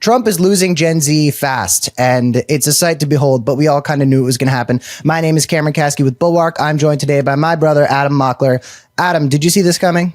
Trump is losing Gen Z fast, and it's a sight to behold, but we all kind of knew it was going to happen. My name is Cameron Kasky with Bulwark. I'm joined today by my brother, Adam Mockler. Adam, did you see this coming?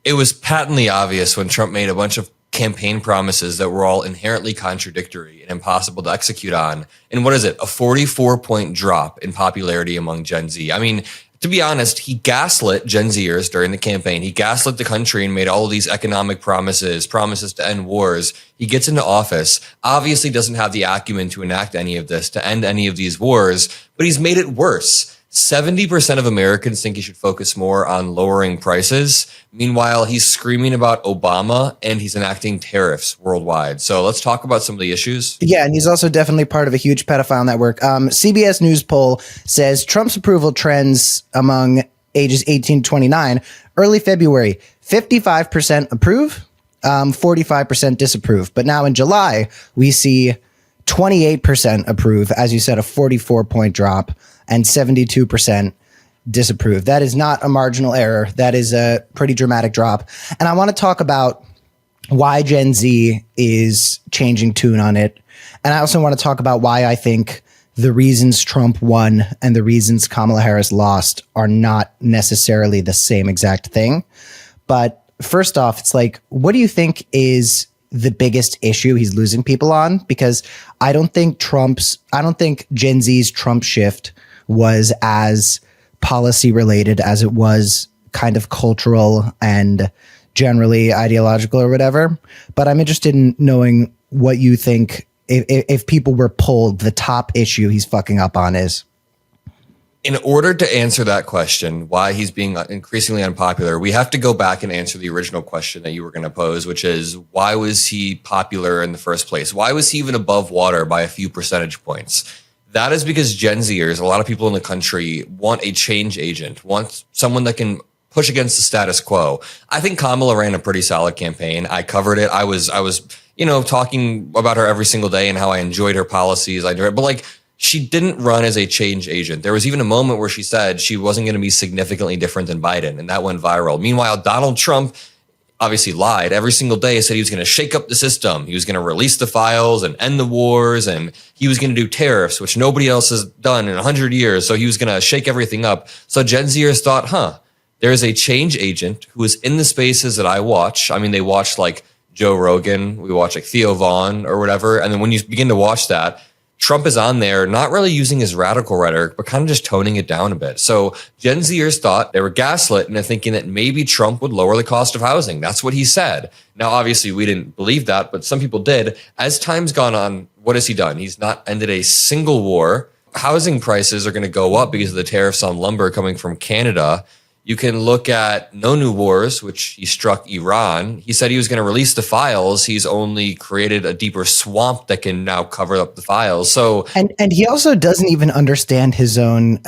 It was patently obvious when Trump made a bunch of campaign promises that were all inherently contradictory and impossible to execute on. And what is it? A 44-point drop in popularity among Gen Z. I mean, to be honest, he gaslit Gen Zers during the campaign. He gaslit the country and made all of these economic promises to end wars. He gets into office, obviously doesn't have the acumen to enact any of this, to end any of these wars, but he's made it worse. 70% of Americans think he should focus more on lowering prices. Meanwhile, he's screaming about Obama and he's enacting tariffs worldwide. So let's talk about some of the issues. Yeah, and he's also definitely part of a huge pedophile network. CBS News poll says Trump's approval trends among ages 18 to 29. Early February, 55% approve, 45% disapprove. But now in July, we see 28% approve, as you said, a 44-point drop, and 72% disapprove. That is not a marginal error. That is a pretty dramatic drop. And I want to talk about why Gen Z is changing tune on it. And I also want to talk about why I think the reasons Trump won and the reasons Kamala Harris lost are not necessarily the same exact thing. But first off, it's like, what do you think is the biggest issue he's losing people on? Because I don't think Gen Z's Trump shift was as policy related as it was kind of cultural and generally ideological or whatever. But I'm interested in knowing what you think, if people were polled, the top issue he's fucking up on is. In order to answer that question, why he's being increasingly unpopular, we have to go back and answer the original question that you were going to pose, which is, why was he popular in the first place? Why was he even above water by a few percentage points? That is because Gen Zers, a lot of people in the country, want a change agent, want someone that can push against the status quo. I think Kamala ran a pretty solid campaign. I covered it. I was, talking about her every single day and how I enjoyed her policies. But she didn't run as a change agent. There was even a moment where she said she wasn't going to be significantly different than Biden, and that went viral. Meanwhile, Donald Trump obviously lied every single day. He said he was going to shake up the system. He was going to release the files and end the wars, and he was going to do tariffs, which nobody else has done in 100 years. So he was going to shake everything up. So Gen Zers thought, there is a change agent who is in the spaces that I watch. I mean, they watch like Joe Rogan. We watch like Theo Vaughn or whatever. And then when you begin to watch that, Trump is on there, not really using his radical rhetoric, but kind of just toning it down a bit. So Gen Zers thought they were gaslit into thinking that maybe Trump would lower the cost of housing. That's what he said. Now, obviously, we didn't believe that, but some people did. As time's gone on, what has he done? He's not ended a single war. Housing prices are going to go up because of the tariffs on lumber coming from Canada. You can look at no new wars, which he struck Iran. He said he was going to release the files. He's only created a deeper swamp that can now cover up the files. So, and he also doesn't even understand his own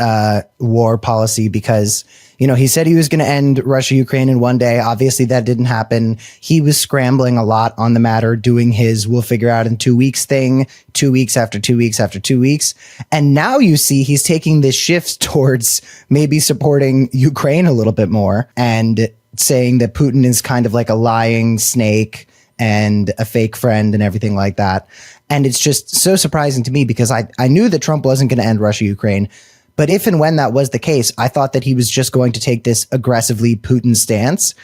war policy, because he said he was going to end Russia-Ukraine in one day. Obviously, that didn't happen. He was scrambling a lot on the matter, doing his "we'll figure out in 2 weeks" thing, 2 weeks after 2 weeks after 2 weeks. And now you see he's taking this shift towards maybe supporting Ukraine a little bit more and saying that Putin is kind of like a lying snake and a fake friend and everything like that. And it's just so surprising to me, because I knew that Trump wasn't going to end Russia-Ukraine. But if and when that was the case, I thought that he was just going to take this aggressively Putin stance.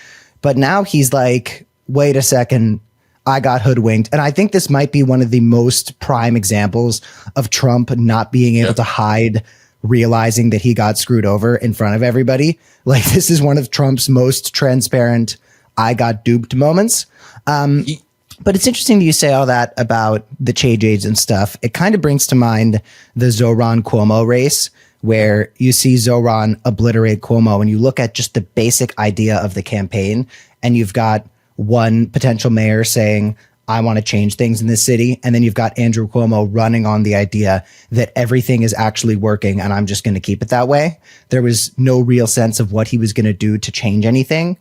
But now he's like, wait a second, I got hoodwinked. And I think this might be one of the most prime examples of Trump not being able to hide, realizing that he got screwed over in front of everybody. Like, this is one of Trump's most transparent, I got duped moments. But it's interesting that you say all that about the change agents and stuff. It kind of brings to mind the Zoran Cuomo race, where you see Zoran obliterate Cuomo, and you look at just the basic idea of the campaign, and you've got one potential mayor saying, I want to change things in this city. And then you've got Andrew Cuomo running on the idea that everything is actually working and I'm just going to keep it that way. There was no real sense of what he was going to do to change anything.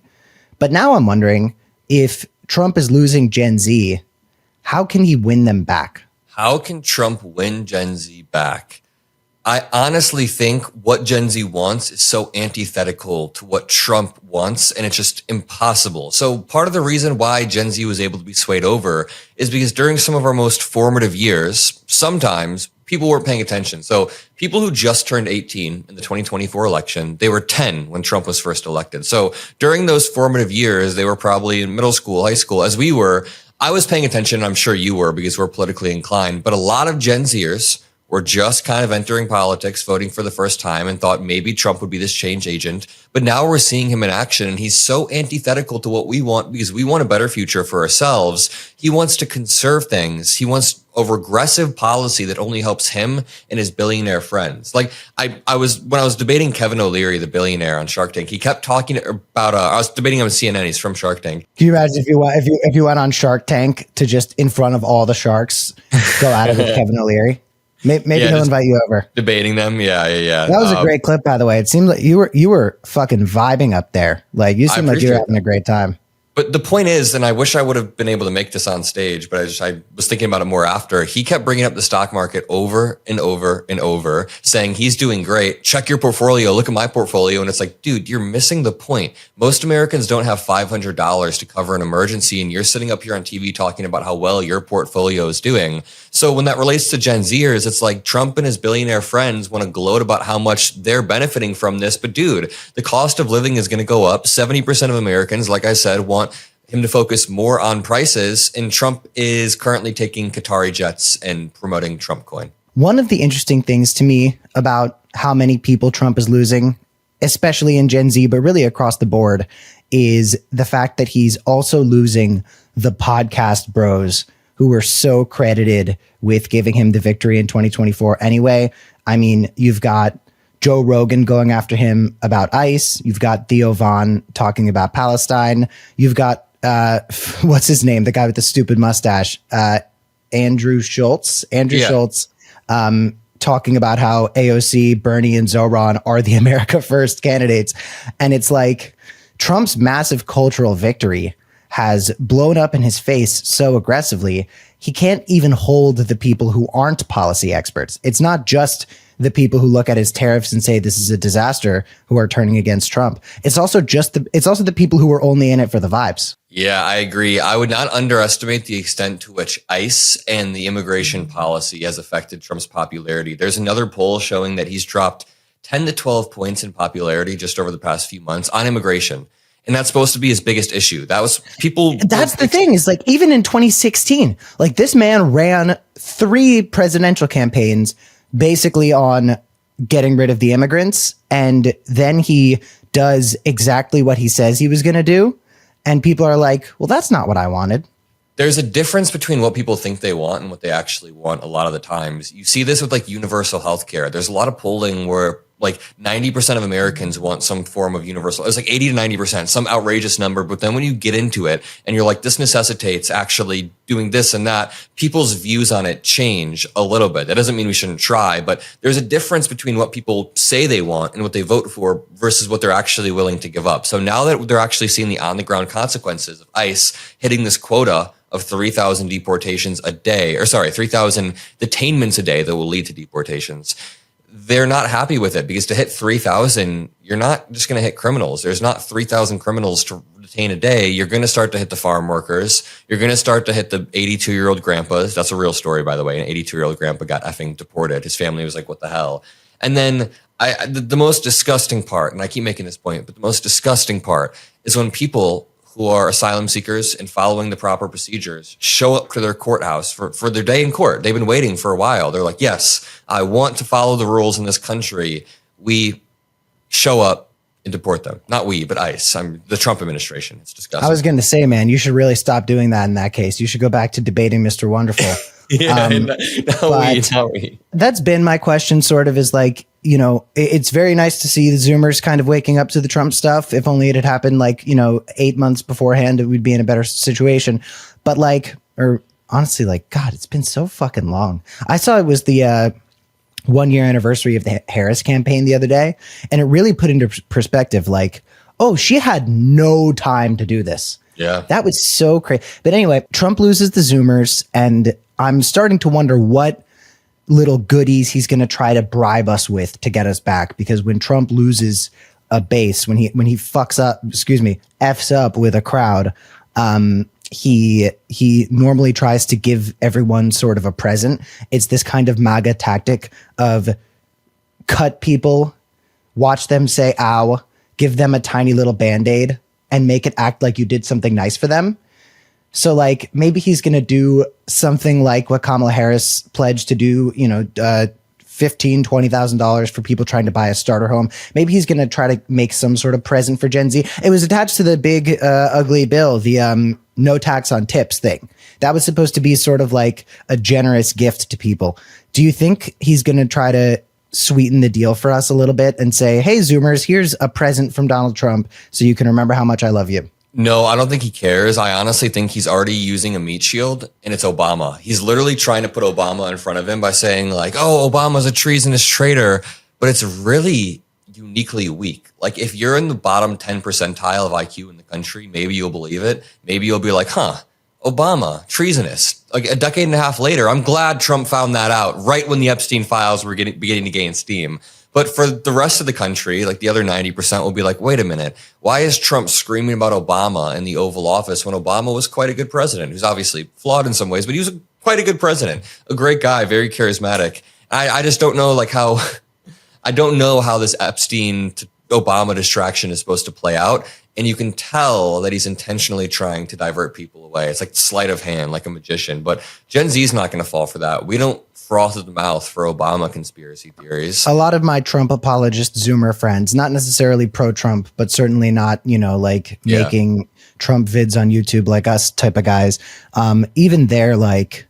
But now I'm wondering, if Trump is losing Gen Z, how can he win them back? How can Trump win Gen Z back? I honestly think what Gen Z wants is so antithetical to what Trump wants, and it's just impossible. So part of the reason why Gen Z was able to be swayed over is because during some of our most formative years, sometimes people weren't paying attention. So people who just turned 18 in the 2024 election, they were 10 when Trump was first elected. So during those formative years, they were probably in middle school, high school, as we were. I was paying attention. I'm sure you were because we're politically inclined, but a lot of Gen Zers were just kind of entering politics, voting for the first time, and thought maybe Trump would be this change agent. But now we're seeing him in action, and he's so antithetical to what we want because we want a better future for ourselves. He wants to conserve things. He wants a regressive policy that only helps him and his billionaire friends. Like when I was debating Kevin O'Leary, the billionaire on Shark Tank, he kept talking about, I was debating him on CNN. He's from Shark Tank. Can you imagine if you went on Shark Tank to just in front of all the sharks go at it with Kevin O'Leary? Maybe he'll invite you over. Debating them. Yeah. That was a great clip, by the way. It seemed like you were fucking vibing up there. Like you seemed like you were having a great time. But the point is, and I wish I would have been able to make this on stage, but I was thinking about it more after. He kept bringing up the stock market over and over and over, saying he's doing great. Check your portfolio. Look at my portfolio. And it's like, dude, you're missing the point. Most Americans don't have $500 to cover an emergency. And you're sitting up here on TV talking about how well your portfolio is doing. So when that relates to Gen Zers, it's like Trump and his billionaire friends want to gloat about how much they're benefiting from this. But dude, the cost of living is going to go up. 70% of Americans, like I said, want him to focus more on prices. And Trump is currently taking Qatari jets and promoting Trump coin. One of the interesting things to me about how many people Trump is losing, especially in Gen Z, but really across the board, is the fact that he's also losing the podcast bros who were so credited with giving him the victory in 2024 anyway. I mean, you've got Joe Rogan going after him about ICE. You've got Theo Von talking about Palestine. You've got, what's his name? The guy with the stupid mustache, Andrew Schultz. Schultz talking about how AOC, Bernie, and Zoran are the America First candidates. And it's like Trump's massive cultural victory has blown up in his face so aggressively, he can't even hold the people who aren't policy experts. It's not just the people who look at his tariffs and say this is a disaster who are turning against Trump. It's also the people who are only in it for the vibes. Yeah, I agree. I would not underestimate the extent to which ICE and the immigration policy has affected Trump's popularity. There's another poll showing that he's dropped 10 to 12 points in popularity just over the past few months on immigration. And that's supposed to be his biggest issue. That's the thing is, like, even in 2016, like, this man ran 3 presidential campaigns basically on getting rid of the immigrants. And then he does exactly what he says he was going to do. And people are like, well, that's not what I wanted. There's a difference between what people think they want and what they actually want a lot of the times. You see this with like universal health care. There's a lot of polling where like 90% of Americans want some form of universal. It's like 80 to 90%, some outrageous number. But then when you get into it and you're like, this necessitates actually doing this and that, people's views on it change a little bit. That doesn't mean we shouldn't try, but there's a difference between what people say they want and what they vote for versus what they're actually willing to give up. So now that they're actually seeing the on the ground consequences of ICE hitting this quota of 3,000 deportations a day, 3,000 detainments a day that will lead to deportations, they're not happy with it because to hit 3,000, you're not just going to hit criminals. There's not 3,000 criminals to detain a day. You're going to start to hit the farm workers. You're going to start to hit the 82-year-old grandpas. That's a real story, by the way. An 82-year-old grandpa got effing deported. His family was like, what the hell? And then the most disgusting part, and I keep making this point, but the most disgusting part is when people who are asylum seekers and following the proper procedures show up to their courthouse for their day in court. They've been waiting for a while. They're like, yes, I want to follow the rules in this country. We show up and deport them. Not we, but ICE. The Trump administration. It's disgusting. I was going to say, man, you should really stop doing that in that case. You should go back to debating Mr. Wonderful. Not we. That's been my question, sort of, is like, you know, it's very nice to see the Zoomers kind of waking up to the Trump stuff. If only it had happened like, 8 months beforehand, it would be in a better situation. But like, or honestly, like, God, it's been so fucking long. I saw it was the 1 year anniversary of the Harris campaign the other day, and it really put into perspective, like, oh, she had no time to do this. Yeah. That was so crazy. But anyway, Trump loses the Zoomers, and I'm starting to wonder what little goodies he's going to try to bribe us with to get us back. Because when Trump loses a base, when he F's up with a crowd, he normally tries to give everyone sort of a present. It's this kind of MAGA tactic of cut people, watch them say ow, give them a tiny little Band-Aid, and make it act like you did something nice for them. So like maybe he's going to do something like what Kamala Harris pledged to do, $15,000-$20,000 for people trying to buy a starter home. Maybe he's going to try to make some sort of present for Gen Z. It was attached to the big ugly bill, the no tax on tips thing. That was supposed to be sort of like a generous gift to people. Do you think he's going to try to sweeten the deal for us a little bit and say, hey, Zoomers, here's a present from Donald Trump so you can remember how much I love you? No, I don't think he cares. I honestly think he's already using a meat shield, and it's Obama. He's literally trying to put Obama in front of him by saying like, oh, Obama's a treasonous traitor, but it's really uniquely weak. Like if you're in the bottom 10 percentile of IQ in the country, maybe you'll believe it. Maybe you'll be like, Obama, treasonous. Like a decade and a half later, I'm glad Trump found that out right when the Epstein files were beginning to gain steam. But for the rest of the country, like the other 90% will be like, wait a minute, why is Trump screaming about Obama in the Oval Office when Obama was quite a good president, who's obviously flawed in some ways, but he was quite a good president, a great guy, very charismatic. I just don't know I don't know how this Epstein to Obama distraction is supposed to play out. And you can tell that he's intentionally trying to divert people away. It's like sleight of hand, like a magician. But Gen Z is not going to fall for that. We don't froth at the mouth for Obama conspiracy theories. A lot of my Trump apologist Zoomer friends, not necessarily pro-Trump, but certainly not, making Trump vids on YouTube like us type of guys. Even they're like,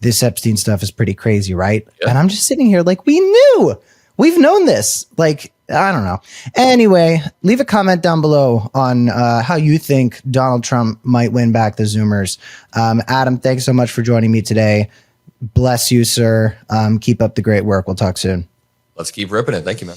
this Epstein stuff is pretty crazy, right? Yeah. And I'm just sitting here like, we've known this. Like, I don't know. Anyway, leave a comment down below on how you think Donald Trump might win back the Zoomers. Adam, thanks so much for joining me today. Bless you, sir. Keep up the great work. We'll talk soon. Let's keep ripping it. Thank you, man.